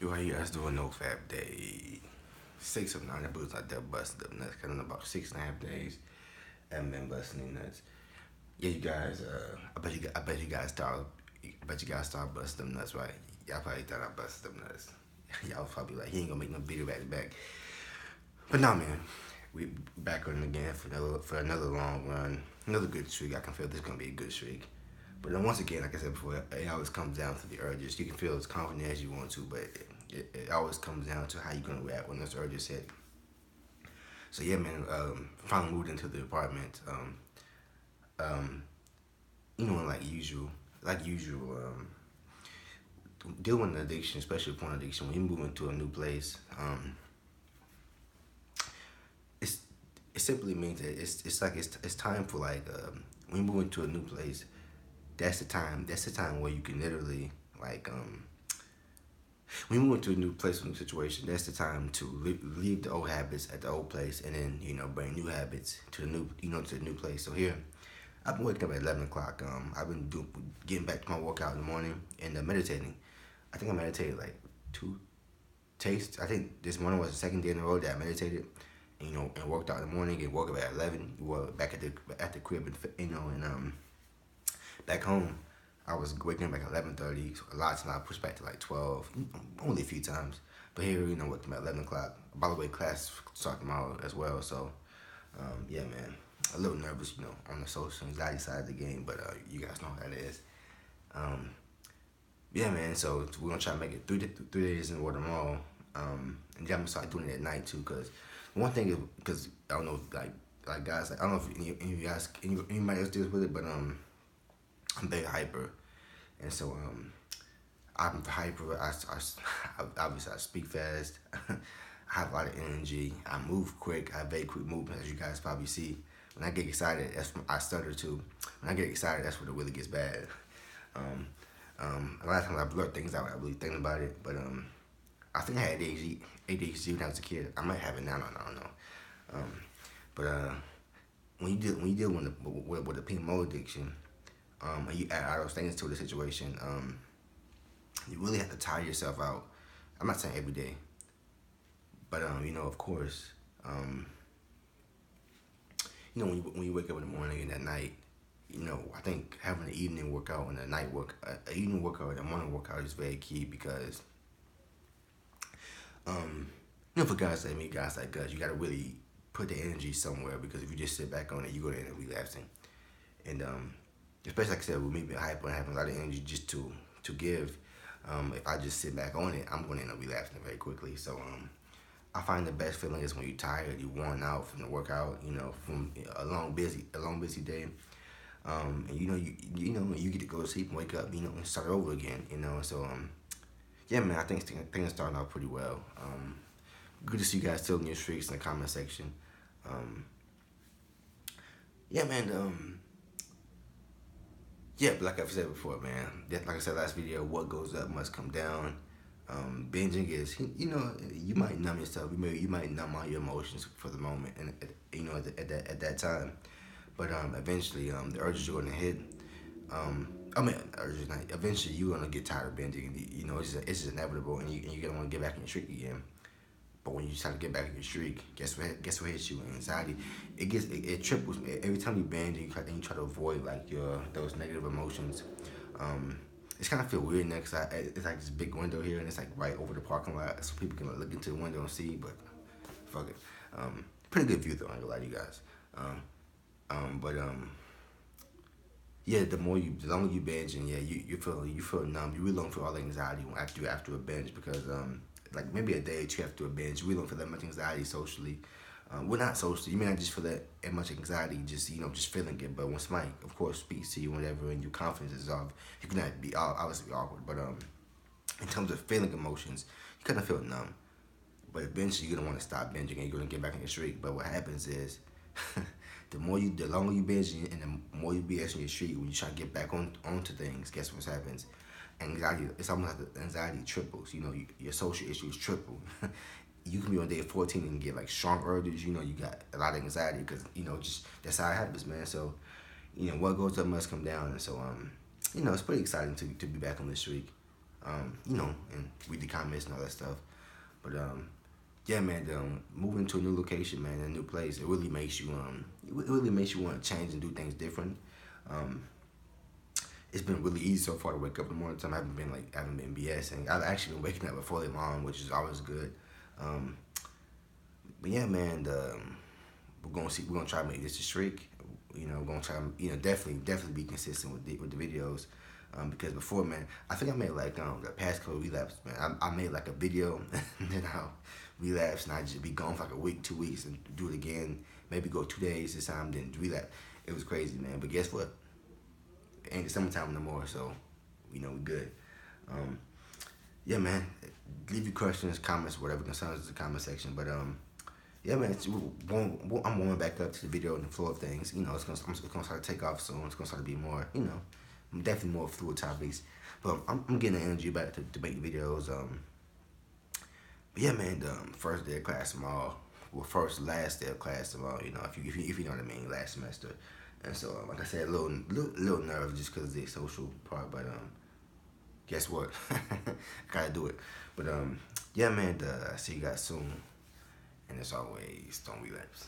How you guys doing? NoFap day 6 of 9. That boots out there busting up nuts. Kind of about 6.5 days. I've been busting nuts. Yeah, you guys. I bet you guys start busting them nuts, right? Y'all probably thought I busted them nuts. Y'all was probably like, he ain't gonna make no video back to back. But nah, man. We back on it again for another long run, another good streak. I can feel this gonna be a good streak. But then once again, like I said before, it always comes down to the urges. You can feel as confident as you want to, but it always comes down to how you're gonna react when those urges hit. So yeah, man. Finally moved into the apartment. Like usual, dealing with an addiction, especially porn addiction. When you move into a new place, it's it simply means that it's time for when you move into a new place. That's the time. That's the time where you can literally when you move into a new place, a new situation. That's the time to leave the old habits at the old place, and then bring new habits to the new place. So here, I've been waking up at 11 o'clock. I've been getting back to my workout in the morning and meditating. I think I meditated like two tastes. I think this morning was the second day in a row that I meditated. And worked out in the morning and woke up at 11. Well, back at the crib, and back home, I was waking up like 11:30. A lot of times I pushed back to like 12, only a few times. But here, waking up at 11 o'clock. By the way, class starts tomorrow as well. So, yeah, man, a little nervous, on the social anxiety side of the game. But you guys know how that is. Yeah, man. So we're gonna try to make it three days in a row tomorrow. And then I'm gonna start doing it at night too, cause one thing is, cause I don't know, like guys, I don't know if any of you guys, anybody else deals with it, but I'm very hyper, and so I'm hyper. Obviously I speak fast. I have a lot of energy. I move quick. I have very quick movement, as you guys probably see. When I get excited, I stutter too. When I get excited, that's when it really gets bad. A lot of times I blur things out. I really think about it, but I think I had ADHD when I was a kid. I might have it now. I don't know. But when you deal with a pink mold addiction, and you add all those things to the situation, you really have to tire yourself out. I'm not saying every day, but of course, when you wake up in the morning and at night, I think having an evening workout and an evening workout and a morning workout is very key because, for guys like me, guys like us, you gotta really put the energy somewhere, because if you just sit back on it, you're gonna end up relapsing. And especially like I said, with me being hyper and having a lot of energy just to give, if I just sit back on it, I'm gonna end up relapsing very quickly. So I find the best feeling is when you're tired, you're worn out from the workout, from a long busy day. And you get to go to sleep and wake up, and start over again, So yeah, man, I think things are starting out pretty well. Good to see you guys still in your streaks in the comment section. Yeah, man. Yeah, but like I've said before, man. Like I said last video, what goes up must come down. Binging is, you might numb yourself. You might numb all your emotions for the moment, and at that time. But eventually, the urges are going to hit. Urges not. Eventually, you're gonna get tired of binging. It's just inevitable, and you're gonna want to get back in your streak again. But when you try to get back in your streak, guess what hits you? Anxiety. It triples every time you binge and you try to avoid those negative emotions. It's kind of feel weird now, cause it's like this big window here, and it's like right over the parking lot, so people can look into the window and see. But fuck it. Pretty good view though. I ain't gonna lie to you guys. Yeah, the longer you binge, and yeah, you feel numb. You really don't feel all the anxiety after a binge, because like maybe a day or two after a binge, you really don't feel that much anxiety socially. Well, not socially. You may not just feel that much anxiety, just feeling it. But when somebody, of course, speaks to you, whatever, and your confidence is off, you cannot be obviously awkward. But in terms of feeling emotions, you kind of feel numb. But eventually, you're gonna want to stop binging, and you're gonna get back in your streak. But what happens is, the longer you binge, and the more you BS in your streak, when you try to get back onto things, guess what happens? Anxiety. It's almost like the anxiety triples. Your social issues triple. You can be on day 14 and get like strong urges. You got a lot of anxiety because just that's how it happens, man. So, what goes up must come down, and so it's pretty exciting to be back on the streak. and read the comments and all that stuff. But yeah, man, moving to a new location, man, a new place, it really makes you it really makes you want to change and do things different. Um, it's been really easy so far to wake up in the morning time. I haven't been BSing. I've actually been waking up before they long, which is always good. Um, but yeah, man, we're gonna try to make this a streak. We're gonna try to definitely be consistent with the videos. Because before, man, I think I made like the past couple relapses, man. I made like a video and then I'll relapse and I just be gone for like a week, 2 weeks, and do it again. Maybe go 2 days this time, then relapse. It was crazy, man. But guess what? It ain't the summertime no more, so we good. Um, yeah, man. Leave your questions, comments, whatever concerns in the comment section. But yeah, man. I'm warming back up to the video and the flow of things. It's gonna start to take off soon. It's gonna start to be more, definitely more fluid topics. But I'm getting the energy back to make videos. But yeah, man. The first day of class tomorrow. Well, last day of class tomorrow. If you know what I mean, last semester. And so, like I said, a little nervous just because of the social part. But guess what? Gotta do it. But yeah, man. See you guys soon. And as always, don't relapse.